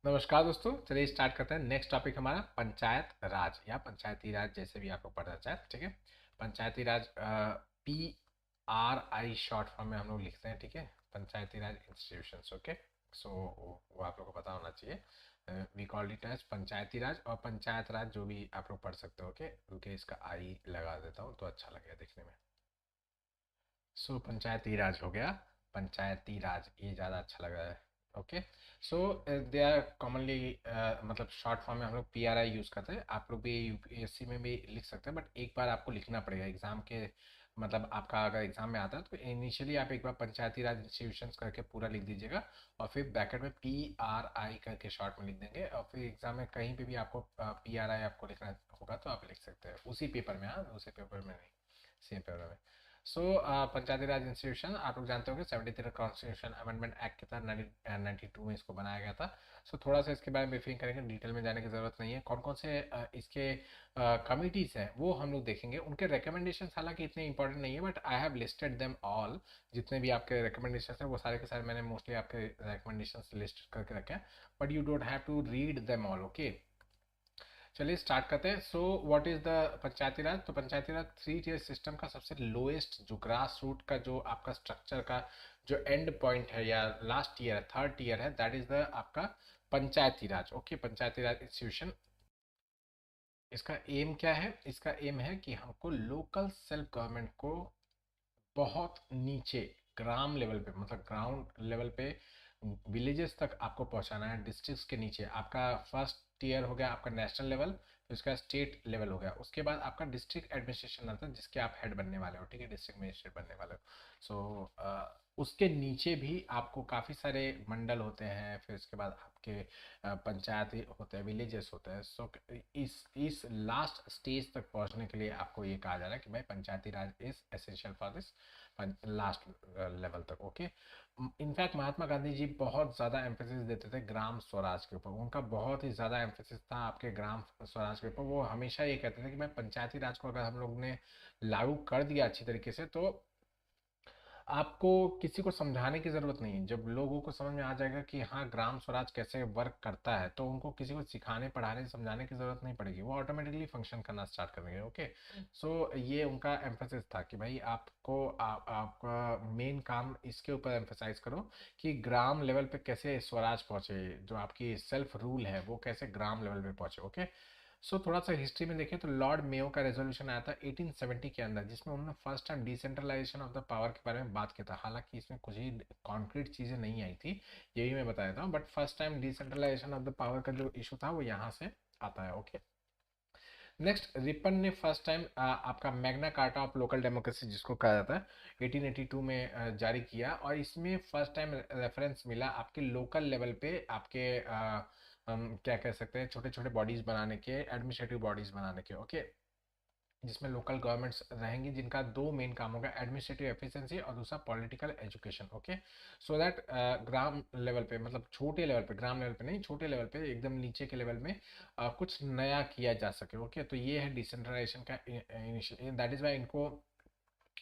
नमस्कार दोस्तों, चलिए स्टार्ट करते हैं। नेक्स्ट टॉपिक हमारा पंचायत राज या पंचायती राज, जैसे भी आपको पता चाहे। ठीक है, पंचायती राज PRI शॉर्ट फॉर्म में हम लोग लिखते हैं। ठीक है, पंचायती राज इंस्टीट्यूशंस। ओके, सो वो आप लोग को पता होना चाहिए। वी कॉल इट एज पंचायती राज और पंचायत राज, जो भी आप लोग पढ़ सकते हो। ओके, क्योंकि इसका आई लगा देता हूँ तो अच्छा लगेगा देखने में। सो पंचायती राज हो गया, पंचायती राज ये ज़्यादा अच्छा लग रहा है। Okay, so they are commonly, मतलब शॉर्ट फॉर्म में हम लोग PRI यूज़ करते हैं। आप लोग भी UPSC में भी लिख सकते हैं, बट एक बार आपको लिखना पड़ेगा एग्ज़ाम के। मतलब आपका अगर एग्ज़ाम में आता है तो इनिशियली आप एक बार पंचायती राज इंस्टीट्यूशंस करके पूरा लिख दीजिएगा, और फिर ब्रैकेट में PRI करके शॉर्ट में लिख देंगे, और फिर एग्ज़ाम में कहीं पे भी आपको PRI आपको लिखना होगा तो आप लिख सकते हैं उसी पेपर में। हाँ, उसी पेपर में नहीं, सेम पेपर में। सो पंचायती राज इंस्टीट्यूशन आप लोग जानते होंगे 73 कॉन्स्टिट्यूशन अमेंडमेंट एक्ट के तहत 1992 में इसको बनाया गया था। सो थोड़ा सा इसके बारे में ब्रीफिंग करेंगे, डिटेल में जाने की ज़रूरत नहीं है। कौन कौन से इसके कमिटीज़ हैं वो हम लोग देखेंगे। उनके रिकमेंडेशन हालांकि इतने इंपॉर्टेंट नहीं है, but I have listed them all. जितने भी आपके रिकमेंडेशन हैं वो सारे के सारे मैंने मोस्टली आपके रिकमेंडेशन लिस्ट करके रखे हैं, but you don't have to read them all. Okay, चलिए स्टार्ट करते हैं। So what is the Panchayati Raj? तो पंचायती राज 3 टियर सिस्टम का सबसे लोएस्ट, जो ग्रास रूट का जो आपका स्ट्रक्चर का जो एंड पॉइंट है या लास्ट ईयर है, थर्ड टीयर है, दैट इज द आपका पंचायती राज। ओके, पंचायती राज इंस्टीट्यूशन। इसका एम क्या है? इसका एम है कि हमको लोकल सेल्फ गवर्नमेंट को बहुत नीचे, ग्राम लेवल पे, मतलब ग्राउंड लेवल पे, विलेजेस तक आपको पहुंचाना है। डिस्ट्रिक्ट्स के नीचे आपका फर्स्ट टीयर हो गया आपका नेशनल लेवल, फिर उसका स्टेट लेवल हो गया, उसके बाद आपका डिस्ट्रिक्ट एडमिनिस्ट्रेशन आता है जिसके आप हेड बनने वाले हो। ठीक है, डिस्ट्रिक्ट मजिस्ट्रेट बनने वाले हो। सो उसके नीचे भी आपको काफ़ी सारे मंडल होते हैं, फिर उसके बाद आपके पंचायत होते हैं, विलेजेस होते हैं। सो इस लास्ट स्टेज तक पहुंचने के लिए आपको ये कहा जा रहा है कि भाई Panchayati Raj is essential for this last level तक। ओके, इनफैक्ट महात्मा गांधी जी बहुत ज़्यादा एम्फेसिस देते थे ग्राम स्वराज के ऊपर। उनका बहुत ही ज़्यादा एम्फेसिस था आपके ग्राम स्वराज के ऊपर। वो हमेशा ये कहते थे कि भाई पंचायती राज को अगर हम लोग ने लागू कर दिया अच्छी तरीके से, तो आपको किसी को समझाने की ज़रूरत नहीं है। जब लोगों को समझ में आ जाएगा कि हाँ ग्राम स्वराज कैसे वर्क करता है, तो उनको किसी को सिखाने पढ़ाने समझाने की ज़रूरत नहीं पड़ेगी, वो ऑटोमेटिकली फंक्शन करना स्टार्ट करेंगे। ओके, सो ये उनका एम्फेसिस था कि भाई आपको आपका मेन काम इसके ऊपर एम्फेसाइज करो कि ग्राम लेवल पे कैसे स्वराज पहुँचे, जो आपकी सेल्फ रूल है वो कैसे ग्राम लेवल पे पहुँचे। ओके, सो थोड़ा सा हिस्ट्री में देखें तो लॉर्ड मेयो का रेजोल्यूशन आया था 1870 के अंदर, जिसमें उन्होंने first time decentralisation of the power के बारे में बात किया था। हालांकि इसमें कुछ ही कॉन्क्रीट चीज़ें नहीं आई थी, ये भी मैं बता देता हूँ, but first time decentralisation of the power का जो इशू था वो यहाँ से आता है। ओके, नेक्स्ट रिपन ने फर्स्ट टाइम आपका Magna Carta of local democracy जिसको कहा जाता है 1882 में जारी किया, और इसमें फर्स्ट टाइम रेफरेंस मिला आपके लोकल लेवल पे आपके हम क्या कह सकते हैं, छोटे छोटे बॉडीज बनाने के, एडमिनिस्ट्रेटिव बॉडीज बनाने के। ओके, जिसमें लोकल गवर्नमेंट्स रहेंगी जिनका दो मेन काम होगा, एडमिनिस्ट्रेटिव एफिशिएंसी और दूसरा political education. Okay, so that gram level पे, मतलब छोटे लेवल पे, ग्राम लेवल पे नहीं, छोटे लेवल पे एकदम नीचे के लेवल में कुछ नया किया जा सके। ओके, तो ये है डिसेंट्रलाइजेशन का इनिशियल, दैट इज वाई इनको,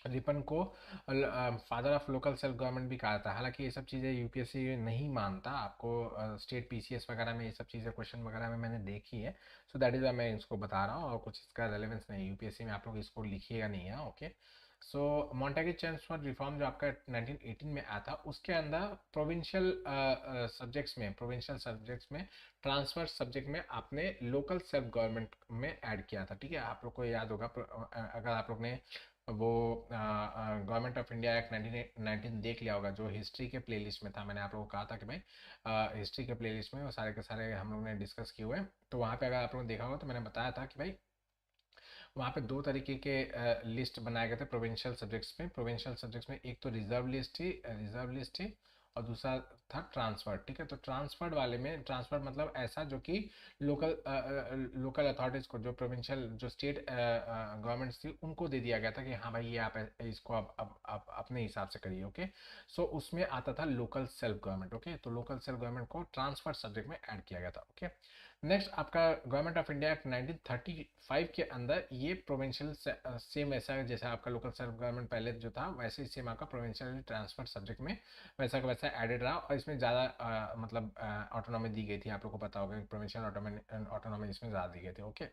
रिपन को father of local self government भी कहा था। हालांकि ये सब चीज़ें यूपीएससी नहीं मानता, आपको स्टेट पीसीएस वगैरह में ये सब चीज़ें क्वेश्चन वगैरह में मैंने देखी है। सो दैट इज वाई मैं इसको बता रहा हूँ, और कुछ इसका रेलेवेंस नहीं, यूपीएससी में आप लोग इसको लिखिएगा नहीं है। ओके, सो मॉन्टेगी चेम्स फॉर रिफॉर्म जो आपका 1918 में आया था, उसके अंदर प्रोविंशियल सब्जेक्ट्स में, ट्रांसफर सब्जेक्ट में आपने लोकल सेल्फ गवर्नमेंट में ऐड किया था। ठीक है, आप लोग को याद होगा, अगर आप लोग ने वो गवर्नमेंट ऑफ इंडिया एक्ट 1919 देख लिया होगा, जो हिस्ट्री के प्लेलिस्ट में था। मैंने आप लोगों को कहा था कि भाई हिस्ट्री के प्लेलिस्ट में वो सारे के सारे हम लोग ने डिस्कस किए हुए हैं। तो वहाँ पे अगर आप लोगों ने देखा होगा तो मैंने बताया था कि भाई वहाँ पे दो तरीके के लिस्ट बनाए गए थे प्रोविंशियल सब्जेक्ट्स में। प्रोविंशियल सब्जेक्ट्स में एक तो रिजर्व लिस्ट थी और दूसरा था ट्रांसफर। ठीक है, तो ट्रांसफर्ड वाले में, ट्रांसफर मतलब ऐसा जो कि लोकल लोकल अथॉरिटीज़ को, जो प्रोविंशियल, जो स्टेट गवर्नमेंट्स थी, उनको दे दिया गया था कि हाँ भाई ये आप इसको आप अपने हिसाब से करिए। ओके, सो उसमें आता था लोकल सेल्फ गवर्नमेंट। ओके, तो लोकल सेल्फ गवर्नमेंट को ट्रांसफर सब्जेक्ट में ऐड किया गया था। ओके, नेक्स्ट आपका गवर्नमेंट ऑफ इंडिया एक्ट 1935 के अंदर ये प्रोविंशियल सेम ऐसा है जैसा आपका लोकल सेल्फ गवर्नमेंट पहले जो था वैसे ही सेम आपका प्रोविंशियल ट्रांसफर सब्जेक्ट में वैसा का वैसा एडेड रहा और इसमें ज़्यादा मतलब ऑटोनॉमी दी गई थी। आप लोग को पता होगा प्रोविंशियल ऑटोनॉमी इसमें ज़्यादा दी गई थी। ओके,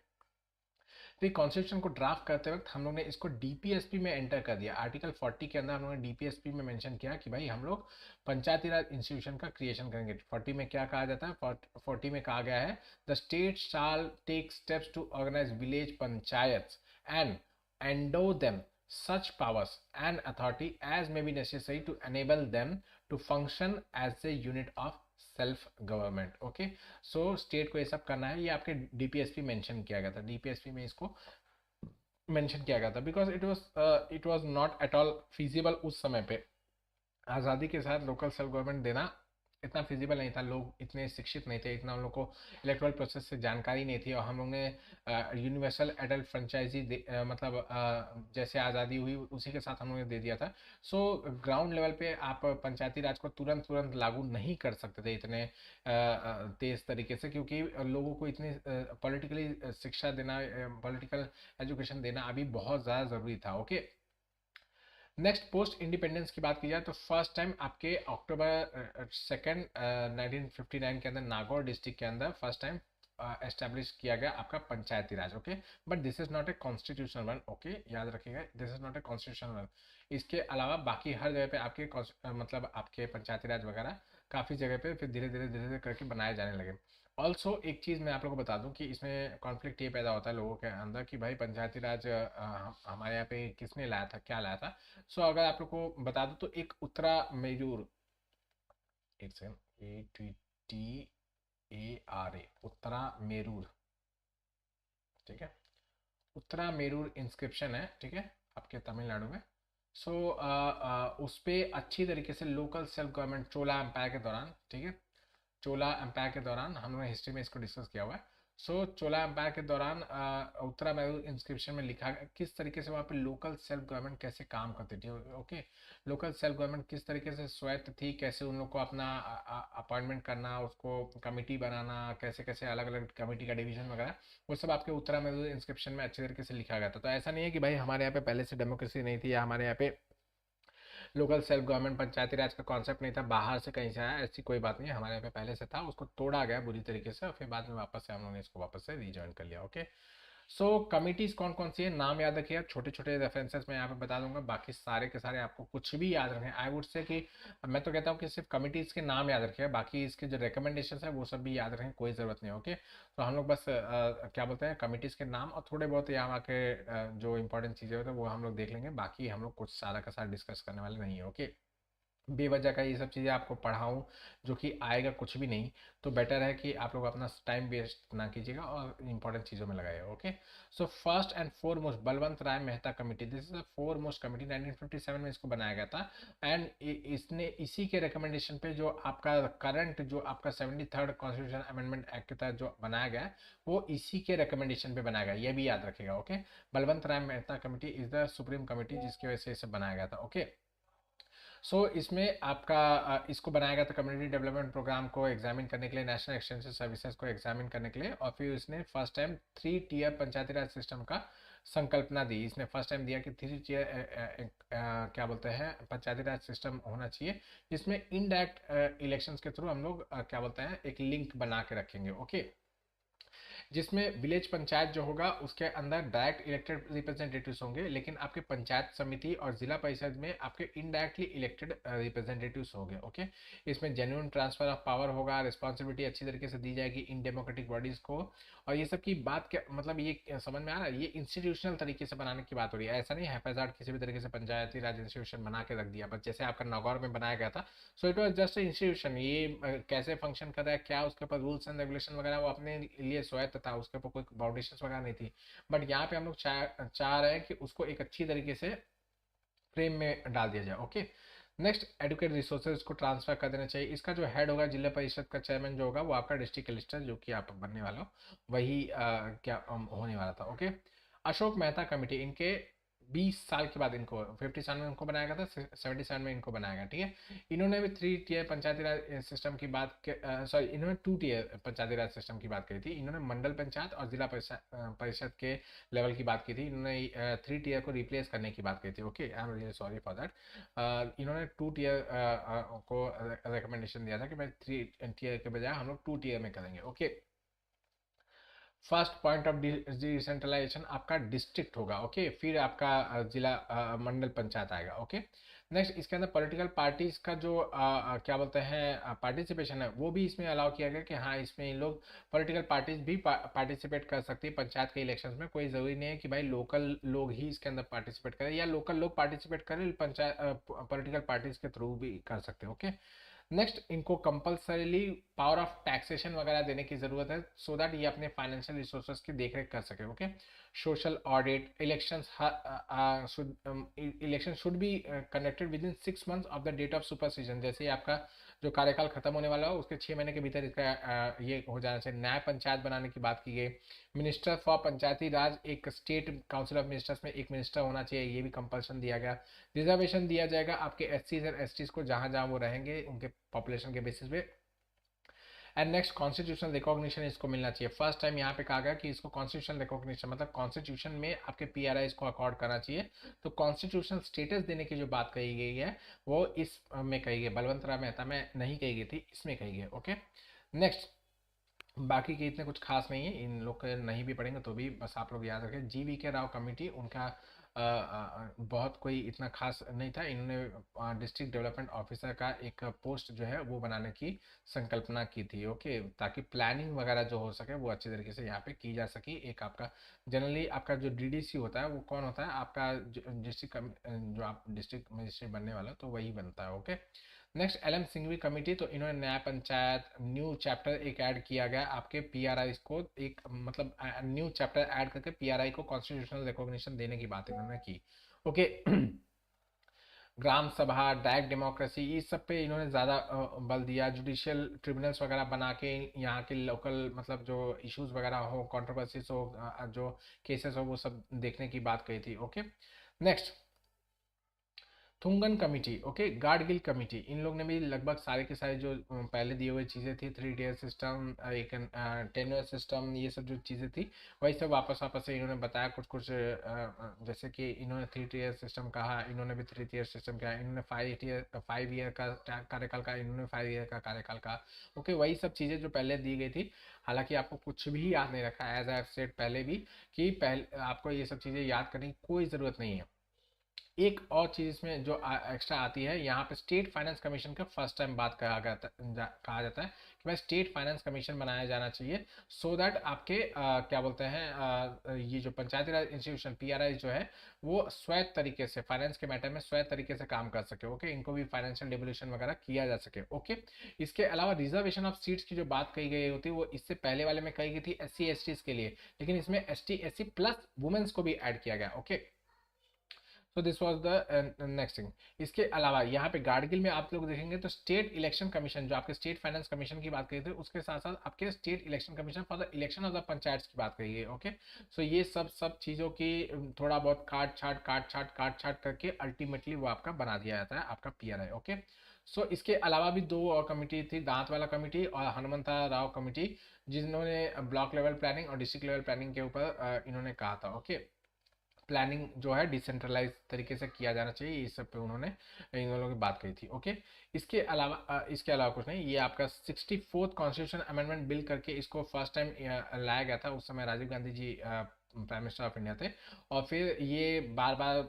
तो कॉन्स्टिट्यूशन को ड्राफ्ट करते वक्त हम लोग ने इसको डीपीएसपी में एंटर कर दिया। आर्टिकल 40 के अंदर हम लोग ने डीपीएसपी में मेंशन किया कि भाई हम लोग पंचायती राज इंस्टीट्यूशन का क्रिएशन करेंगे। 40 में क्या कहा जाता है? 40 में कहा गया है the state shall take steps to organise village panchayat and endow them such powers and authority as may be necessary to enable them to function as a unit of self government. Okay, so state को ये सब करना है। ये आपके DPSP mention किया गया था, डीपीएसपी में इसको मेंशन किया गया था because it was not at all feasible उस समय पे। आज़ादी के साथ लोकल सेल्फ गवर्नमेंट देना इतना फिजिबल नहीं था, लोग इतने शिक्षित नहीं थे, इतना उन लोग को इलेक्ट्रल प्रोसेस से जानकारी नहीं थी। और हम लोग ने यूनिवर्सल एडल्ट फ्रेंचाइजी मतलब जैसे आज़ादी हुई उसी के साथ हम लोग ने दे दिया था। सो ग्राउंड लेवल पे आप पंचायती राज को तुरंत लागू नहीं कर सकते थे इतने तेज़ तरीके से, क्योंकि लोगों को इतनी पॉलिटिकली शिक्षा देना, पॉलिटिकल एजुकेशन देना अभी बहुत ज़्यादा ज़रूरी था। ओके, नेक्स्ट पोस्ट इंडिपेंडेंस की बात की जाए तो फर्स्ट टाइम आपके अक्टूबर 2 1959 के अंदर नागौर डिस्ट्रिक्ट के अंदर फर्स्ट टाइम एस्टेब्लिश किया गया आपका Panchayati Raj. Okay, but this is not a constitutional one. Okay, याद रखिएगा, this is not a constitutional one. इसके अलावा बाकी हर जगह पे आपके मतलब आपके पंचायती राज वगैरह काफ़ी जगह पे फिर धीरे धीरे करके बनाए जाने लगे। ऑल्सो एक चीज़ मैं आप लोगों को बता दूं कि इसमें कॉन्फ्लिक्ट ये पैदा होता है लोगों के अंदर कि भाई पंचायती राज हमारे यहाँ पे किसने लाया था, क्या लाया था। सो अगर आप लोग को बता दूं तो एक उत्तरा मेरूर, एक सेकंड, ATTARA, उत्तरा मेरूर, ठीक है, उत्तरा मेरूर इंस्क्रिप्शन है, ठीक है, आपके तमिलनाडु में। सो उस पर अच्छी तरीके से लोकल सेल्फ गवर्नमेंट चोला एम्पायर के दौरान, ठीक है, चोला एम्पायर के दौरान हम लोगों ने हिस्ट्री में इसको डिस्कस किया हुआ है। सो चोला एम्पायर के दौरान उत्तरा मेरूर इंस्क्रिप्शन में लिखा गया किस तरीके से वहाँ पे लोकल सेल्फ गवर्नमेंट कैसे काम करती थी। ओके, लोकल सेल्फ गवर्नमेंट किस तरीके से स्वायत्त थी, कैसे उन लोग को अपना अपॉइंटमेंट करना, उसको कमिटी बनाना, कैसे कैसे अलग अलग कमिटी का डिवीजन वगैरह, वो सब आपके उत्तरा मेरूर इंस्क्रिप्शन में अच्छे तरीके से लिखा गया था। तो ऐसा नहीं है कि भाई हमारे यहाँ पे पहले से डेमोक्रेसी नहीं थी या हमारे यहाँ पे लोकल सेल्फ गवर्नमेंट पंचायती राज का कॉन्सेप्ट नहीं था, बाहर से कहीं से आया, ऐसी कोई बात नहीं है। हमारे यहाँ पे पहले से था, उसको तोड़ा गया बुरी तरीके से और फिर बाद में वापस से हम लोगों ने इसको वापस से रीजॉइन कर लिया। ओके, सो कमिटीज कौन कौन सी है, नाम याद रखिएगा, छोटे छोटे रेफरेंसेस मैं यहाँ पे बता दूंगा, बाकी सारे के सारे आपको कुछ भी याद रखें। आई वुड से कि मैं तो कहता हूँ कि सिर्फ कमिटीज के नाम याद रखिएगा, बाकी इसके जो रिकमेंडेशन है वो सब भी याद रखें, कोई ज़रूरत नहीं। ओके, तो हम लोग बस क्या बोलते हैं, कमिटीज के नाम और थोड़े बहुत यहाँ के जो इंपॉर्टेंट चीज़ें होती है वो हम लोग देख लेंगे, बाकी हम लोग कुछ सारा का सारा डिस्कस करने वाले नहीं है। ओके, बेवजह का ये सब चीज़ें आपको पढ़ाऊँ जो कि आएगा कुछ भी नहीं, तो बेटर है कि आप लोग अपना टाइम वेस्ट ना कीजिएगा और इंपॉर्टेंट चीज़ों में लगाइएगा। Okay, so first and foremost Balwant Rai Mehta committee, this is the foremost committee, 1957 में इसको बनाया गया था। एंड इसने इसी के रिकमेंडेशन पे जो आपका करंट जो आपका 73rd कॉन्स्टिट्यूशन अमेंडमेंट एक्ट के तहत जो बनाया गया है वो इसी के रिकमेंडेशन पे बनाया गया, ये भी याद रखेगा। Okay, Balwant Rai Mehta committee is the supreme committee जिसकी वजह से इसे बनाया गया था। ओके, इसमें आपका इसको बनाया गया था कम्युनिटी डेवलपमेंट प्रोग्राम को एग्जामिन करने के लिए, नेशनल एक्सटेंशन सर्विसेज को एग्जामिन करने के लिए, और फिर इसने फर्स्ट टाइम 3 टियर पंचायती राज सिस्टम का संकल्पना दी। इसने फर्स्ट टाइम दिया कि 3 टियर क्या बोलते हैं पंचायती राज सिस्टम होना चाहिए, जिसमें इनडायरेक्ट इलेक्शंस के थ्रू हम लोग क्या बोलते हैं एक लिंक बना के रखेंगे। ओके, जिसमें विलेज पंचायत जो होगा उसके अंदर डायरेक्ट इलेक्टेड रिप्रेजेंटेटिव्स होंगे, लेकिन आपके पंचायत समिति और जिला परिषद में आपके इनडायरेक्टली इलेक्टेड रिप्रेजेंटेटिव्स होंगे। ओके, इसमें जेन्युइन ट्रांसफर ऑफ पावर होगा, रिस्पॉन्सिबिलिटी अच्छी तरीके से दी जाएगी इन डेमोक्रेटिक बॉडीज को। और ये सब की बात क्या मतलब ये समझ में आ रहा है, ये इंस्टीट्यूशनल तरीके से बनाने की बात हो रही है, ऐसा नहीं हैफेजार्ड किसी भी तरीके से पंचायती राज इंस्टीट्यूशन बना के रख दिया, बस जैसे आपका नागौर में बनाया गया था। So it was just institution, ये कैसे फंक्शन कर रहा है, क्या उसके ऊपर रूल्स एंड रेगुलेशन वगैरह वो अपने लिए स्वायत्त था, उसके ऊपर कोई बाउंडेशन वगैरह नहीं थी। बट यहाँ पे हम लोग चाह रहे हैं कि उसको एक अच्छी तरीके से फ्रेम में डाल दिया जाए। ओके, नेक्स्ट एडुकेट रिसोर्सेज को ट्रांसफर कर देना चाहिए। इसका जो हेड होगा जिला परिषद का चेयरमैन जो होगा वो आपका डिस्ट्रिक्ट कलेक्टर जो कि आप बनने वाला हो वही क्या होने वाला था। ओके, अशोक मेहता कमेटी, इनके 20 साल के बाद इनको 57 में इनको बनाया गया था, 77 में इनको बनाया गया, ठीक है। इन्होंने भी 3 टियर पंचायती राज सिस्टम की बात, सॉरी इन्होंने 2 टियर पंचायती राज सिस्टम की बात करी थी। इन्होंने मंडल पंचायत और जिला परिषद के लेवल की बात की थी। इन्होंने 3 टियर को रिप्लेस करने की बात की थी। Okay, I am really sorry for that. इन्होंने 2 टियर को रिकमेंडेशन दिया था कि भाई 3 टियर के बजाय हम लोग 2 टियर में करेंगे। Okay, first point of decentralisation आपका डिस्ट्रिक्ट होगा। ओके, फिर आपका जिला मंडल पंचायत आएगा। ओके, नेक्स्ट इसके अंदर पॉलिटिकल पार्टीज का जो क्या बोलते हैं पार्टिसिपेशन है, वो भी इसमें अलाउ किया गया कि हाँ इसमें इन लोग पॉलिटिकल पार्टीज भी पार्टिसिपेट कर सकती है पंचायत के इलेक्शंस में। कोई ज़रूरी नहीं है कि भाई लोकल लोग ही इसके अंदर पार्टिसिपेट करें या लोकल लोग पार्टिसिपेट करें, पंचायत पॉलिटिकल पार्टीज के थ्रू भी कर सकते हैं। ओके, नेक्स्ट इनको कंपल्सरीली पावर ऑफ टैक्सेशन वगैरह देने की जरूरत है, सो दैट ये अपने फाइनेंशियल रिसोर्सेज की देखरेख कर सके। Okay, social audit, elections election should be conducted within 6 months of the date of supersession. जैसे ही आपका जो कार्यकाल खत्म होने वाला हो उसके 6 महीने के भीतर इसका ये हो जाना चाहिए। न्याय पंचायत बनाने की बात की गई। मिनिस्टर फॉर पंचायती राज, एक स्टेट काउंसिल ऑफ मिनिस्टर्स में एक मिनिस्टर होना चाहिए, ये भी कंपल्सन दिया गया। रिजर्वेशन दिया जाएगा आपके एससीज और एसटीज को जहां जहां वो रहेंगे उनके पॉपुलेशन के बेसिस पे। एंड नेक्स्ट कॉन्स्टिट्यूशनल रिकॉग्निशन इसको मिलना चाहिए। फर्स्ट टाइम यहाँ पे कहा गया कि इसको कॉन्स्टिट्यूशनल रिकॉग्निशन मतलब कॉन्स्टिट्यूशन में आपके पीआरआई को अकॉर्ड करना चाहिए। तो कॉन्स्टिट्यूशनल स्टेटस देने की जो बात कही गई है वो इस में कही गई, बलवंत राय मेहता में नहीं कही गई थी, इसमें कही गई। ओके, नेक्स्ट बाकी के इतने कुछ खास नहीं है, इन लोग के नहीं भी पढ़ेंगे तो भी बस आप लोग याद रखें। जी वी के राव कमेटी, उनका बहुत कोई इतना खास नहीं था। इन्होंने डिस्ट्रिक्ट डेवलपमेंट ऑफिसर का एक पोस्ट जो है वो बनाने की संकल्पना की थी। ओके, ताकि प्लानिंग वगैरह जो हो सके वो अच्छी तरीके से यहाँ पे की जा सके। एक आपका जनरली आपका जो डीडीसी होता है वो कौन होता है, आपका डिस्ट्रिक्ट जो आप डिस्ट्रिक्ट मजिस्ट्रेट बनने वाला तो वही बनता है। Okay, next L M Singhvi committee, तो इन्होंने न्याय पंचायत न्यू चैप्टर एक ऐड किया गया आपके पीआरआई को, एक मतलब न्यू चैप्टर ऐड करके पीआरआई को कॉन्स्टिट्यूशनल रिकॉग्निशन देने की बात इन्होंने की। ओके, ग्राम सभा, डायरेक्ट डेमोक्रेसी, इस सब पे इन्होंने ज़्यादा बल दिया। जुडिशियल ट्रिब्यूनल्स वगैरह बना के यहाँ के लोकल मतलब जो इश्यूज वगैरह हो, कंट्रोवर्सीज हो, जो केसेस हो वो सब देखने की बात कही थी। Okay, next Thungon committee. Okay, Gadgil committee, इन लोग ने भी लगभग सारे के सारे जो पहले दिए हुए चीज़ें थी, 3 टियर सिस्टम, एक टेन्योर सिस्टम, ये सब जो चीज़ें थी वही सब वापस वापस से इन्होंने बताया कुछ कुछ। जैसे कि इन्होंने 3 टियर सिस्टम कहा, इन्होंने भी 3 टियर सिस्टम कहा, इन्होंने 5 ईयर का कार्यकाल का, इन्होंने 5 ईयर का कार्यकाल का। ओके, वही सब चीज़ें जो पहले दी गई थी। हालांकि आपको कुछ भी याद नहीं रखा, एज आई सेड पहले भी कि पहले आपको ये सब चीज़ें याद करने की कोई ज़रूरत नहीं है। एक और चीज इसमें जो एक्स्ट्रा आती है, यहाँ पे स्टेट फाइनेंस कमीशन का फर्स्ट टाइम बात कहा जाता है कि भाई स्टेट फाइनेंस कमीशन बनाया जाना चाहिए, सो दैट आपके क्या बोलते हैं ये जो पंचायती राज इंस्टीट्यूशन पीआरआई जो है वो स्वैत तरीके से फाइनेंस के मैटर में स्वैत तरीके से काम कर सके। ओके, इनको भी फाइनेंशियल डिवोल्यूशन वगैरह किया जा सके। ओके, इसके अलावा रिजर्वेशन ऑफ सीट्स की जो बात कही गई होती है वो इससे पहले वाले में कही गई थी एससी एसटीज के लिए, लेकिन इसमें एसटी एससी प्लस वुमेन्स को भी ऐड किया गया। ओके, तो this was the next thing. इसके अलावा यहाँ पे गाडगिल में आप लोग देखेंगे तो स्टेट इलेक्शन कमीशन, जो आपके स्टेट फाइनेंस कमीशन की बात करी थी, उसके साथ साथ आपके state election commission for the election of the panchayat की बात करी गई। ओके, सो ये सब चीज़ों की थोड़ा बहुत काट छाट करके अल्टीमेटली वो आपका बना दिया जाता है आपका पीआरआई। ओके, सो इसके अलावा भी दो और कमिटी थी, दांत वाला कमिटी और हनुमंता राव कमिटी, जिन्होंने ब्लॉक लेवल प्लानिंग और डिस्ट्रिक्ट लेवल प्लानिंग के ऊपर इन्होंने कहा था। ओके, प्लानिंग जो है डिसेंट्रलाइज तरीके से किया जाना चाहिए, इस सब पे उन्होंने इन लोगों की बात कही थी। ओके, इसके अलावा कुछ नहीं। ये आपका 64th कॉन्स्टिट्यूशन अमेंडमेंट बिल करके इसको फर्स्ट टाइम लाया गया था, उस समय Rajiv Gandhi ji prime minister of India थे। और फिर ये बार बार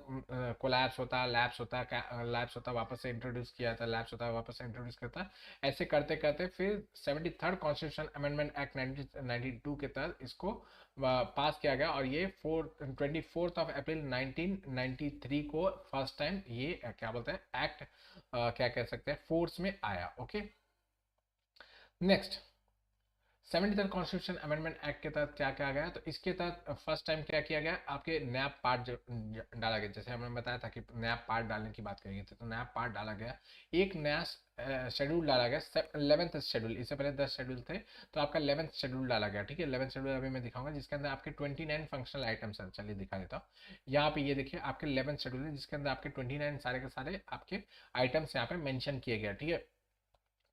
कोलैप्स होता, लैप्स होता, वापस से इंट्रोड्यूस किया था, लैप्स होता, वापस से इंट्रोड्यूस करता, ऐसे करते करते फिर 73rd कॉन्स्टिट्यूशन अमेंडमेंट एक्ट 1992 के तहत इसको पास किया गया। और ये 24 अप्रैल 1993 को फर्स्ट टाइम ये क्या बोलते हैं एक्ट क्या कह सकते हैं फोर्स में आया। Okay, next 73 constitution amendment act के तहत क्या किया गया, तो इसके तहत फर्स्ट टाइम क्या किया गया, आपके नया पार्ट जो डाला गया, जैसे हमने बताया था कि नया पार्ट डालने की बात करी थी, तो नया पार्ट डाला गया, एक नया शेड्यूल डाला गया, 11th शेड्यूल, इससे पहले 10 शेड्यूल थे, तो आपका 11th शेड्यूल डाला गया, ठीक है। 11th शेड्यूल अभी मैं दिखाऊंगा, जिसके अंदर आपके 29 फंक्शनल आइटम्स हैं, चलिए दिखा देता हूँ। यहाँ पे ये देखिए आपके 11th शेड्यूल है, जिसके अंदर आपके 29 सारे के सारे आपके आइटम्स यहाँ पे मेंशन किए गए, ठीक है।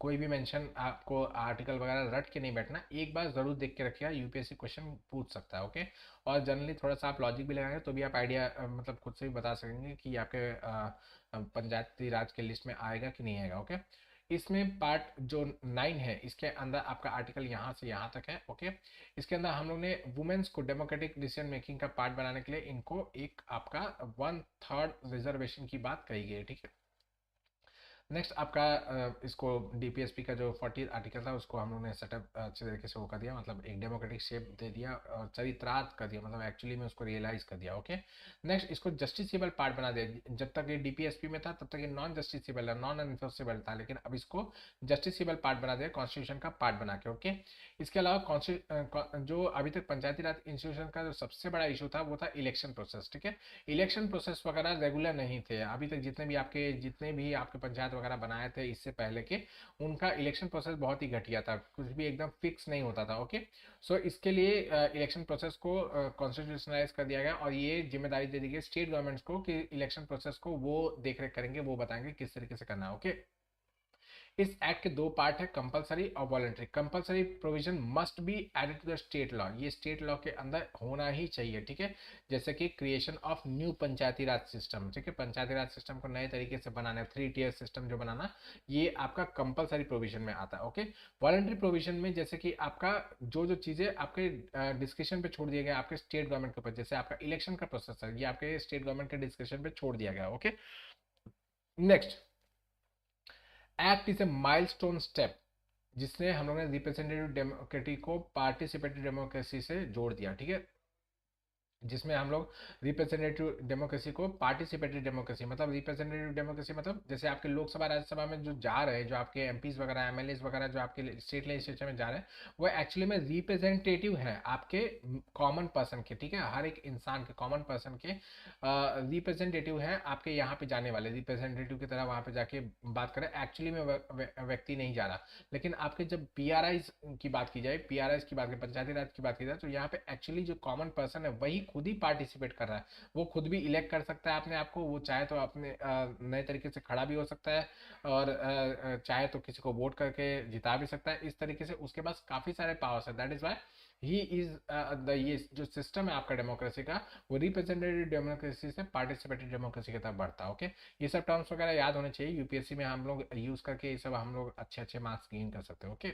कोई भी मेंशन आपको आर्टिकल वगैरह रट के नहीं बैठना, एक बार जरूर देख के रखिएगा, यूपीएससी क्वेश्चन पूछ सकता है, ओके। और जनरली थोड़ा सा आप लॉजिक भी लगाएंगे तो भी आप आइडिया मतलब खुद से भी बता सकेंगे कि आपके पंचायती राज के लिस्ट में आएगा कि नहीं आएगा, ओके। इसमें पार्ट जो 9 है, इसके अंदर आपका आर्टिकल यहाँ से यहाँ तक है, ओके। इसके अंदर हम लोग ने वुमेन्स को डेमोक्रेटिक डिसीजन मेकिंग का पार्ट बनाने के लिए इनको एक आपका 1/3 रिजर्वेशन की बात कही गई है, ठीक है। नेक्स्ट आपका इसको डीपीएसपी का जो 40 आर्टिकल था उसको हम लोग ने सेटअप अच्छे तरीके से वो कर दिया, मतलब एक डेमोक्रेटिक शेप दे दिया और चरित्रार्थ कर दिया, मतलब एक्चुअली में उसको रियलाइज कर दिया, ओके। नेक्स्ट इसको जस्टिसेबल पार्ट बना दिया, जब तक ये डीपीएसपी में था तब तक ये नॉन जस्टिसेबल नॉन एनफोर्सेबल था, लेकिन अब इसको जस्टिसेबल पार्ट बना दिया कॉन्स्टिट्यूशन का पार्ट बना के, ओके। इसके अलावा जो अभी तक पंचायती राज इंस्टीट्यूशन का जो सबसे बड़ा इशू था वो था इलेक्शन प्रोसेस, ठीक है। इलेक्शन प्रोसेस वगैरह रेगुलर नहीं थे अभी तक, जितने भी आपके पंचायत वगैरह बनाए थे इससे पहले के, उनका इलेक्शन प्रोसेस बहुत ही घटिया था, कुछ भी एकदम फिक्स नहीं होता था, ओके। सो इसके लिए इलेक्शन प्रोसेस को कॉन्स्टिट्यूशनलाइज कर दिया गया और ये जिम्मेदारी दे दी गई स्टेट गवर्नमेंट्स को कि इलेक्शन प्रोसेस को वो देख रेख करेंगे, वो बताएंगे किस तरीके से करना है, ओके। इस एक्ट के दो पार्ट है, कंपलसरी और voluntary. Compulsory provision must be added to the state law, ये स्टेट लॉ के अंदर होना ही चाहिए, ठीक है। जैसे कि creation of new Panchayati Raj system, ठीक है, पंचायती राज सिस्टम को नए तरीके से बनाना, 3 टियर सिस्टम जो बनाना, ये आपका कंपलसरी प्रोविजन में आता है, ओके। वॉलंटरी प्रोविजन में जैसे कि आपका जो जो चीजें आपके डिस्कशन पे छोड़ दिए गए आपके स्टेट गवर्नमेंट के ऊपर, जैसे आपका इलेक्शन का प्रोसेस है, ये आपके स्टेट गवर्नमेंट के डिस्कशन पे छोड़ दिया गया, okay. Next, act is a milestone step, जिसने हम लोग ने रिप्रेजेंटेटिव डेमोक्रेसी को पार्टिसिपेटिव डेमोक्रेसी से जोड़ दिया, ठीक है। जिसमें हम लोग रिप्रेजेंटेटिव डेमोक्रेसी को पार्टिसिपेटिव डेमोक्रेसी, मतलब रिप्रेजेंटेटिव डेमोक्रेसी मतलब जैसे आपके लोकसभा राज्यसभा में जो जा रहे हैं, जो आपके एमपीज वगैरह एमएलएज वगैरह जो आपके स्टेट लेजिस्लेचर में जा रहे हैं, वो एक्चुअली में रिप्रेजेंटेटिव है आपके कॉमन पर्सन के, ठीक है, हर एक इंसान के कॉमन पर्सन के रिप्रेजेंटेटिव है आपके यहाँ पे जाने वाले, रिप्रेजेंटेटिव की तरह वहाँ पे जाके बात करें, एक्चुअली में व्यक्ति नहीं जा रहा। लेकिन आपके जब पीआरआईज की बात की जाए, पीआरआईज की बात की, पंचायती राज की बात की जाए, तो यहाँ पे एक्चुअली जो कॉमन पर्सन है वही खुद ही पार्टिसिपेट कर रहा है, वो खुद भी इलेक्ट कर सकता है अपने आप को, वो चाहे तो अपने नए तरीके से खड़ा भी हो सकता है और चाहे तो किसी को वोट करके जिता भी सकता है, इस तरीके से उसके पास काफी सारे पावर्स है। That is why he is ये जो सिस्टम है आपका डेमोक्रेसी का, वो रिप्रेजेंटेटिव डेमोक्रेसी से पार्टिसिपेटिव डेमोक्रेसी की तरफ बढ़ता है, ओके। ये सब टर्म्स वगैरह याद होने चाहिए, यूपीएससी में हम लोग यूज करके ये सब हम लोग अच्छे अच्छे मार्क्स गेन कर सकते हैं, ओके।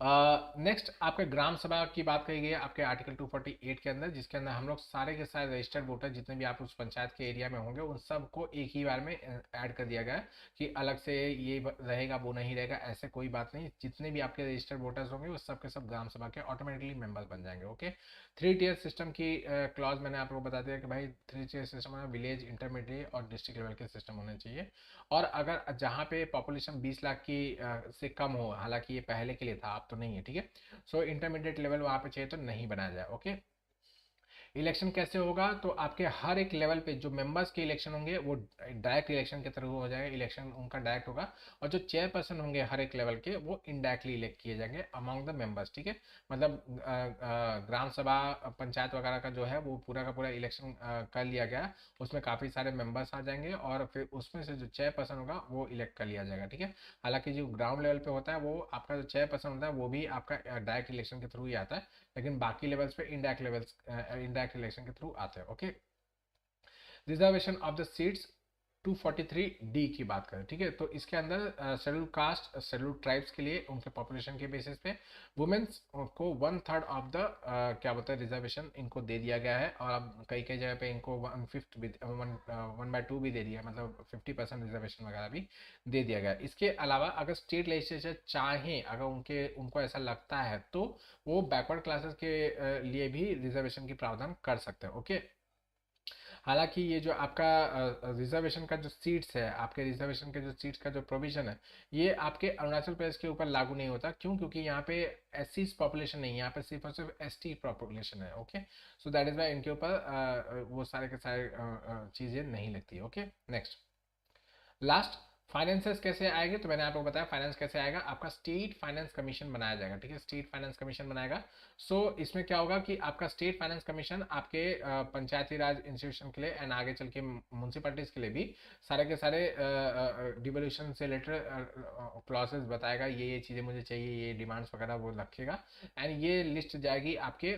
नेक्स्ट आपके ग्राम सभा की बात कही गई है आपके आर्टिकल 248 के अंदर, जिसके अंदर हम लोग सारे के सारे रजिस्टर्ड वोटर जितने भी आप उस पंचायत के एरिया में होंगे उन सबको एक ही बार में ऐड कर दिया गया है कि अलग से ये रहेगा वो नहीं रहेगा, ऐसे कोई बात नहीं, जितने भी आपके रजिस्टर्ड वोटर्स होंगे वो सब के सब ग्राम सभा के ऑटोमेटिकली मेंबर्स बन जाएंगे, ओके। 3 टियर सिस्टम की क्लॉज मैंने आप लोग बता दिया कि भाई 3 टियर सिस्टम में विलेज, इंटरमीडिएट और डिस्ट्रिक्ट लेवल के सिस्टम होने चाहिए। और अगर जहाँ पे पॉपुलेशन 20 लाख की से कम हो, हालांकि ये पहले के लिए था अब तो नहीं है, ठीक है। सो इंटरमीडिएट लेवल वहाँ पे चाहिए तो नहीं बनाया जाए, ओके। इलेक्शन कैसे होगा, तो आपके हर एक लेवल पे जो मेंबर्स के इलेक्शन होंगे वो डायरेक्ट इलेक्शन के थ्रू हो जाएगा, इलेक्शन उनका डायरेक्ट होगा, और जो चेयरपर्सन होंगे हर एक लेवल के वो इनडायरेक्टली इलेक्ट किए जाएंगे अमॉन्ग द मेंबर्स, ठीक है। मतलब ग्राम सभा पंचायत वगैरह का जो है वो पूरा का पूरा इलेक्शन कर लिया गया, उसमें काफी सारे मेंबर्स आ जाएंगे और फिर उसमें से जो चेयरपर्सन होगा वो इलेक्ट कर लिया जाएगा, ठीक है। हालांकि जो ग्राउंड लेवल पे होता है वो आपका जो चेयरपर्सन होता है वो भी आपका डायरेक्ट इलेक्शन के थ्रू ही आता है, लेकिन बाकी लेवल्स पे इनडायरेक्ट इलेक्शन के थ्रू आते हैं, okay. Reservation of the seats 243D की बात करें, ठीक है, तो इसके अंदर शेड्यूल कास्ट, शेड्यूल ट्राइब्स के लिए उनके पॉपुलेशन के बेसिस पे वुमेन्स को 1/3 ऑफ द क्या बोलते हैं रिजर्वेशन इनको दे दिया गया है, और अब कई कई जगह पे इनको 1/5 भी 1/2 भी दे दिया, मतलब 50% रिजर्वेशन वगैरह भी दे दिया गया। इसके अलावा अगर स्टेट लेजिस्लेचर चाहे, अगर उनको ऐसा लगता है तो वो बैकवर्ड क्लासेस के लिए भी रिजर्वेशन की प्रावधान कर सकते हैं, ओके। हालांकि ये जो आपका रिजर्वेशन का जो सीट्स है, आपके रिजर्वेशन के जो सीट्स का जो प्रोविजन है, ये आपके अरुणाचल प्रदेश के ऊपर लागू नहीं होता। क्यों? क्योंकि यहाँ पे एस पॉपुलेशन नहीं है, यहाँ पे सिर्फ और सिर्फ एस पॉपुलेशन है। Okay, so that is why इनके ऊपर वो सारे के सारे चीज़ें नहीं लगती है। ओके, नेक्स्ट, लास्ट, फाइनेंसेस कैसे आएंगे? तो मैंने आपको बताया फाइनेंस कैसे आएगा, आपका स्टेट फाइनेंस कमीशन बनाया जाएगा। ठीक है, स्टेट फाइनेंस कमीशन बनाएगा। सो इसमें क्या होगा कि आपका स्टेट फाइनेंस कमीशन आपके पंचायती राज इंस्टीट्यूशन के लिए एंड आगे चल के म्यूनसिपैलिटीज के लिए भी सारे के सारे डिवोल्यूशन से रिलेटेड क्लॉसेस बताएगा, ये चीज़ें मुझे चाहिए, ये डिमांड्स वगैरह वो रखेगा। एंड ये लिस्ट जाएगी आपके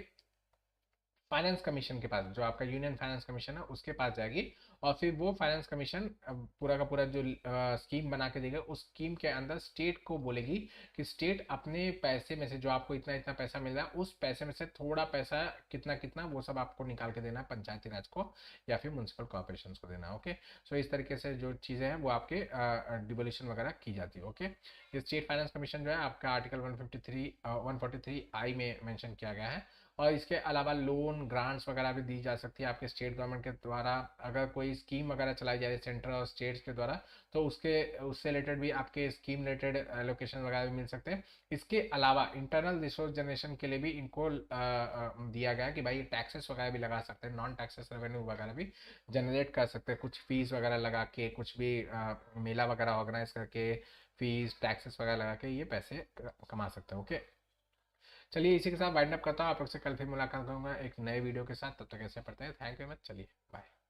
फाइनेंस कमीशन के पास, जो आपका यूनियन फाइनेंस कमीशन है उसके पास जाएगी। और फिर वो फाइनेंस कमीशन पूरा का पूरा जो स्कीम बना के देगा, उस स्कीम के अंदर स्टेट को बोलेगी कि स्टेट अपने पैसे में से, जो आपको इतना इतना पैसा मिल रहा है, उस पैसे में से थोड़ा पैसा कितना कितना वो सब आपको निकाल के देना है पंचायती राज को या फिर म्यूनसिपल कॉर्पोरेशन को देना है। ओके, सो इस तरीके से जो चीज़ें हैं वो आपके डिवोल्यूशन वगैरह की जाती है। ओके, ये स्टेट फाइनेंस कमीशन जो है आपका आर्टिकल 143 में मेंशन किया गया है। और इसके अलावा लोन ग्रांट्स वगैरह भी दी जा सकती है आपके स्टेट गवर्नमेंट के द्वारा। अगर कोई स्कीम वगैरह चलाई जा रही है सेंटर और स्टेट्स के द्वारा, तो उससे रिलेटेड भी आपके स्कीम रिलेटेड एलोकेशन वगैरह भी मिल सकते हैं। इसके अलावा इंटरनल रिसोर्स जनरेशन के लिए भी इनको दिया गया है कि भाई टैक्सेस वगैरह भी लगा सकते हैं, नॉन टैक्सेस रेवेन्यू वगैरह भी जनरेट कर सकते हैं, कुछ फीस वगैरह लगा के, कुछ भी मेला वगैरह ऑर्गेनाइज करके फीस टैक्सेस वगैरह लगा के ये पैसे कमा सकते हैं। ओके, चलिए इसी के साथ वाइंड अप करता हूँ, आप लोग से कल फिर मुलाकात करूंगा एक नए वीडियो के साथ। तब तक ऐसे पढ़ते हैं, थैंक यू मच, चलिए बाय।